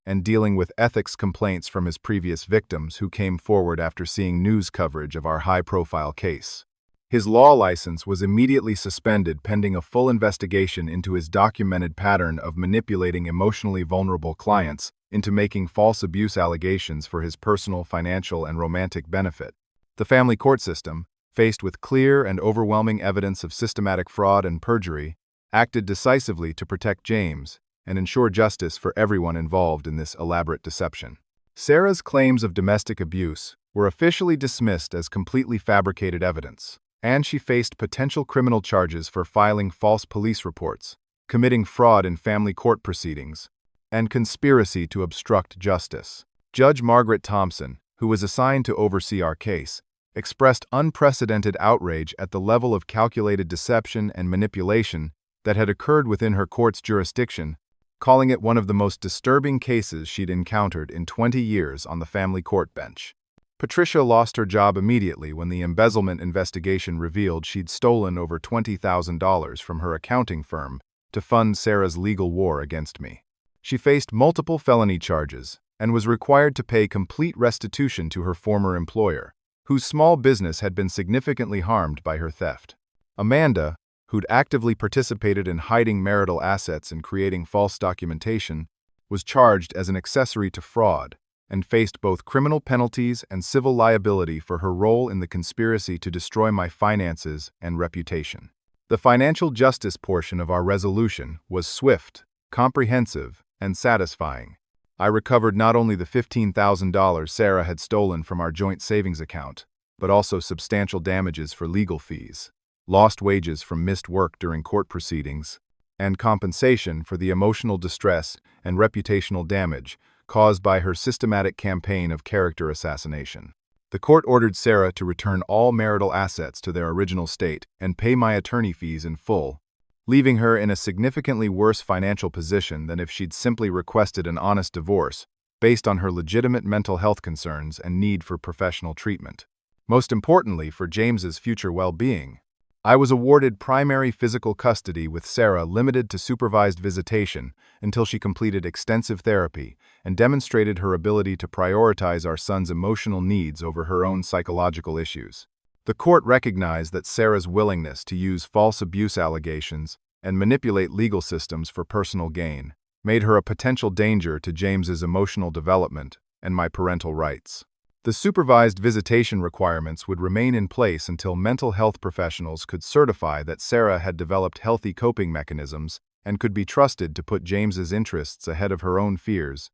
and dealing with ethics complaints from his previous victims who came forward after seeing news coverage of our high-profile case. His law license was immediately suspended pending a full investigation into his documented pattern of manipulating emotionally vulnerable clients into making false abuse allegations for his personal, financial, and romantic benefit. The family court system, faced with clear and overwhelming evidence of systematic fraud and perjury, acted decisively to protect James and ensure justice for everyone involved in this elaborate deception. Sarah's claims of domestic abuse were officially dismissed as completely fabricated evidence, and she faced potential criminal charges for filing false police reports, committing fraud in family court proceedings, and conspiracy to obstruct justice. Judge Margaret Thompson, who was assigned to oversee our case, expressed unprecedented outrage at the level of calculated deception and manipulation that had occurred within her court's jurisdiction, calling it one of the most disturbing cases she'd encountered in 20 years on the family court bench. Patricia lost her job immediately when the embezzlement investigation revealed she'd stolen over $20,000 from her accounting firm to fund Sarah's legal war against me. She faced multiple felony charges and was required to pay complete restitution to her former employer, whose small business had been significantly harmed by her theft. Amanda, who'd actively participated in hiding marital assets and creating false documentation, was charged as an accessory to fraud and faced both criminal penalties and civil liability for her role in the conspiracy to destroy my finances and reputation. The financial justice portion of our resolution was swift, comprehensive, and satisfying. I recovered not only the $15,000 Sarah had stolen from our joint savings account, but also substantial damages for legal fees, lost wages from missed work during court proceedings, and compensation for the emotional distress and reputational damage caused by her systematic campaign of character assassination. The court ordered Sarah to return all marital assets to their original state and pay my attorney fees in full, leaving her in a significantly worse financial position than if she'd simply requested an honest divorce based on her legitimate mental health concerns and need for professional treatment. Most importantly, for James's future well-being, I was awarded primary physical custody with Sarah limited to supervised visitation until she completed extensive therapy and demonstrated her ability to prioritize our son's emotional needs over her own psychological issues. The court recognized that Sarah's willingness to use false abuse allegations and manipulate legal systems for personal gain made her a potential danger to James's emotional development and my parental rights. The supervised visitation requirements would remain in place until mental health professionals could certify that Sarah had developed healthy coping mechanisms and could be trusted to put James's interests ahead of her own fears,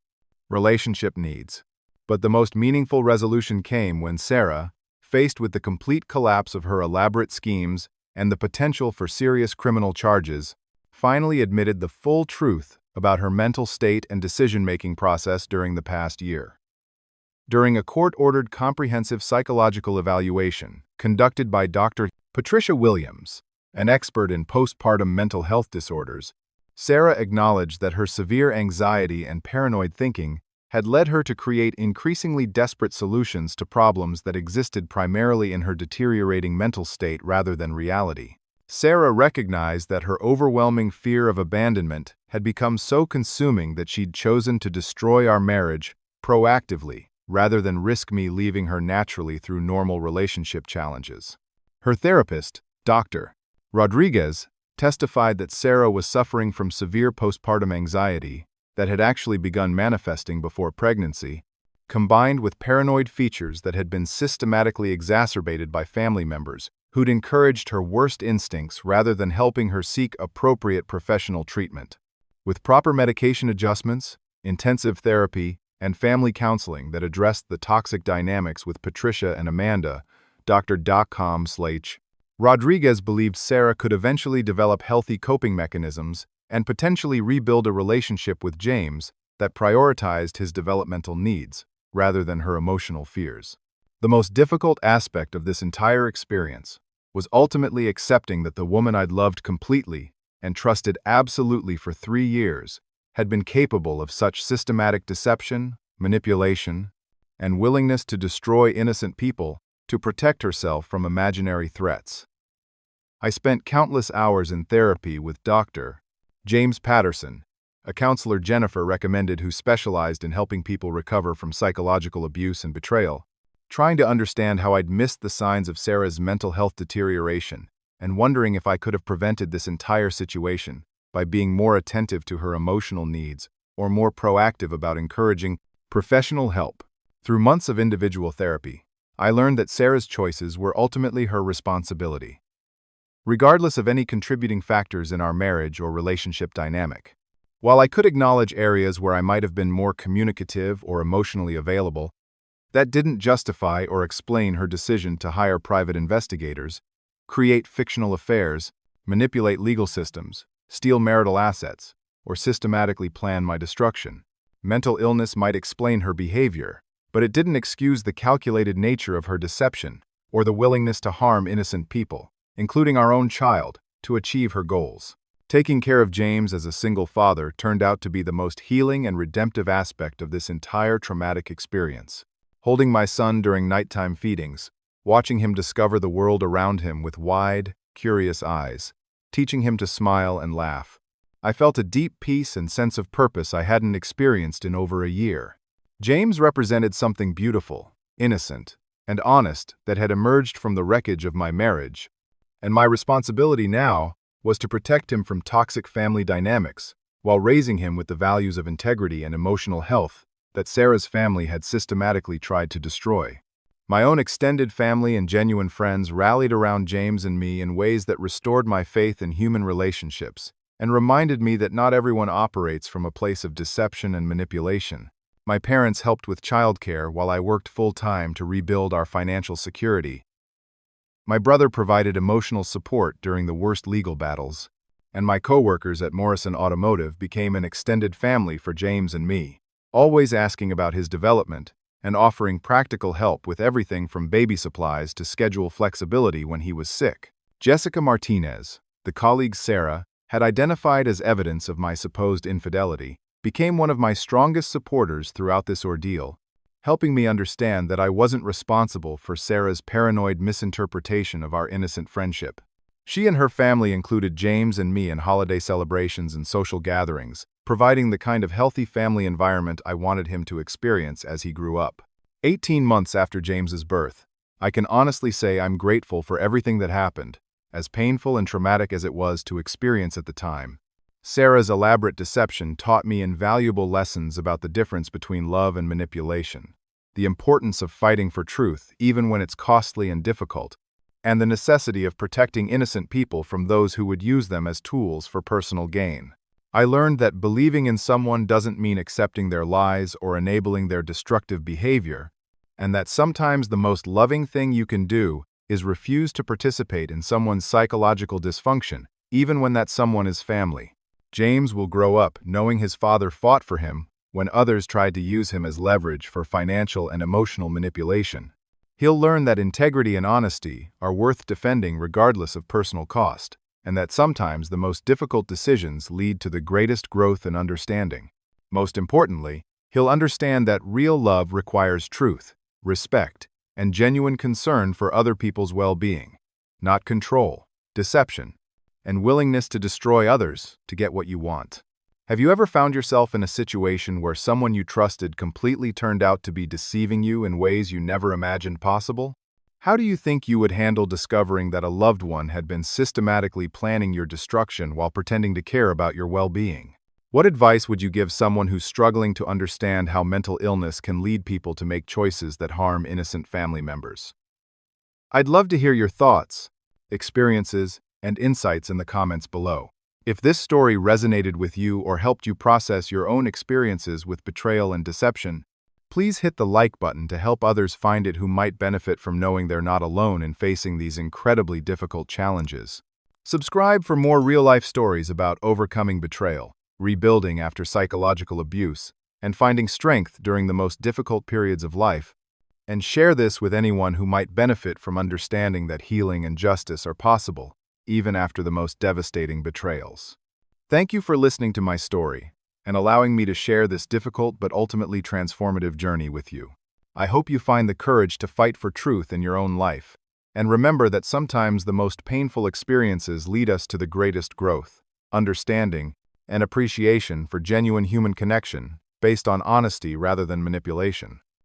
relationship needs. But the most meaningful resolution came when Sarah, faced with the complete collapse of her elaborate schemes and the potential for serious criminal charges, finally admitted the full truth about her mental state and decision-making process during the past year. During a court-ordered comprehensive psychological evaluation conducted by Dr. Patricia Williams, an expert in postpartum mental health disorders, Sarah acknowledged that her severe anxiety and paranoid thinking had led her to create increasingly desperate solutions to problems that existed primarily in her deteriorating mental state rather than reality. Sarah recognized that her overwhelming fear of abandonment had become so consuming that she'd chosen to destroy our marriage proactively, rather than risk me leaving her naturally through normal relationship challenges. Her therapist, Dr. Rodriguez, testified that Sarah was suffering from severe postpartum anxiety that had actually begun manifesting before pregnancy, combined with paranoid features that had been systematically exacerbated by family members who'd encouraged her worst instincts rather than helping her seek appropriate professional treatment. With proper medication adjustments, intensive therapy, and family counseling that addressed the toxic dynamics with Patricia and Amanda, Dr. Slach Rodriguez believed Sarah could eventually develop healthy coping mechanisms and potentially rebuild a relationship with James that prioritized his developmental needs rather than her emotional fears. The most difficult aspect of this entire experience was ultimately accepting that the woman I'd loved completely and trusted absolutely for 3 years had been capable of such systematic deception, manipulation, and willingness to destroy innocent people to protect herself from imaginary threats. I spent countless hours in therapy with Dr. James Patterson, a counselor Jennifer recommended who specialized in helping people recover from psychological abuse and betrayal, trying to understand how I'd missed the signs of Sarah's mental health deterioration and wondering if I could have prevented this entire situation by being more attentive to her emotional needs or more proactive about encouraging professional help. Through months of individual therapy, I learned that Sarah's choices were ultimately her responsibility, regardless of any contributing factors in our marriage or relationship dynamic. While I could acknowledge areas where I might have been more communicative or emotionally available, that didn't justify or explain her decision to hire private investigators, create fictional affairs, manipulate legal systems, steal marital assets, or systematically plan my destruction. Mental illness might explain her behavior, but it didn't excuse the calculated nature of her deception or the willingness to harm innocent people, including our own child, to achieve her goals. Taking care of James as a single father turned out to be the most healing and redemptive aspect of this entire traumatic experience. Holding my son during nighttime feedings, watching him discover the world around him with wide, curious eyes, teaching him to smile and laugh, I felt a deep peace and sense of purpose I hadn't experienced in over a year. James represented something beautiful, innocent, and honest that had emerged from the wreckage of my marriage, and my responsibility now was to protect him from toxic family dynamics while raising him with the values of integrity and emotional health that Sarah's family had systematically tried to destroy. My own extended family and genuine friends rallied around James and me in ways that restored my faith in human relationships and reminded me that not everyone operates from a place of deception and manipulation. My parents helped with childcare while I worked full-time to rebuild our financial security. My brother provided emotional support during the worst legal battles, and my coworkers at Morrison Automotive became an extended family for James and me, always asking about his development and offering practical help with everything from baby supplies to schedule flexibility when he was sick. Jessica Martinez, the colleague Sarah had identified as evidence of my supposed infidelity, became one of my strongest supporters throughout this ordeal, helping me understand that I wasn't responsible for Sarah's paranoid misinterpretation of our innocent friendship. She and her family included James and me in holiday celebrations and social gatherings, providing the kind of healthy family environment I wanted him to experience as he grew up. 18 months after James's birth, I can honestly say I'm grateful for everything that happened, as painful and traumatic as it was to experience at the time. Sarah's elaborate deception taught me invaluable lessons about the difference between love and manipulation, the importance of fighting for truth even when it's costly and difficult, and the necessity of protecting innocent people from those who would use them as tools for personal gain. I learned that believing in someone doesn't mean accepting their lies or enabling their destructive behavior, and that sometimes the most loving thing you can do is refuse to participate in someone's psychological dysfunction, even when that someone is family. James will grow up knowing his father fought for him when others tried to use him as leverage for financial and emotional manipulation. He'll learn that integrity and honesty are worth defending regardless of personal cost, and that sometimes the most difficult decisions lead to the greatest growth and understanding. Most importantly, he'll understand that real love requires truth, respect, and genuine concern for other people's well-being, not control, deception, and willingness to destroy others to get what you want. Have you ever found yourself in a situation where someone you trusted completely turned out to be deceiving you in ways you never imagined possible? How do you think you would handle discovering that a loved one had been systematically planning your destruction while pretending to care about your well-being? What advice would you give someone who's struggling to understand how mental illness can lead people to make choices that harm innocent family members? I'd love to hear your thoughts, experiences, and insights in the comments below. If this story resonated with you or helped you process your own experiences with betrayal and deception, please hit the like button to help others find it who might benefit from knowing they're not alone in facing these incredibly difficult challenges. Subscribe for more real-life stories about overcoming betrayal, rebuilding after psychological abuse, and finding strength during the most difficult periods of life. And share this with anyone who might benefit from understanding that healing and justice are possible, even after the most devastating betrayals. Thank you for listening to my story and allowing me to share this difficult but ultimately transformative journey with you. I hope you find the courage to fight for truth in your own life, and remember that sometimes the most painful experiences lead us to the greatest growth, understanding, and appreciation for genuine human connection based on honesty rather than manipulation.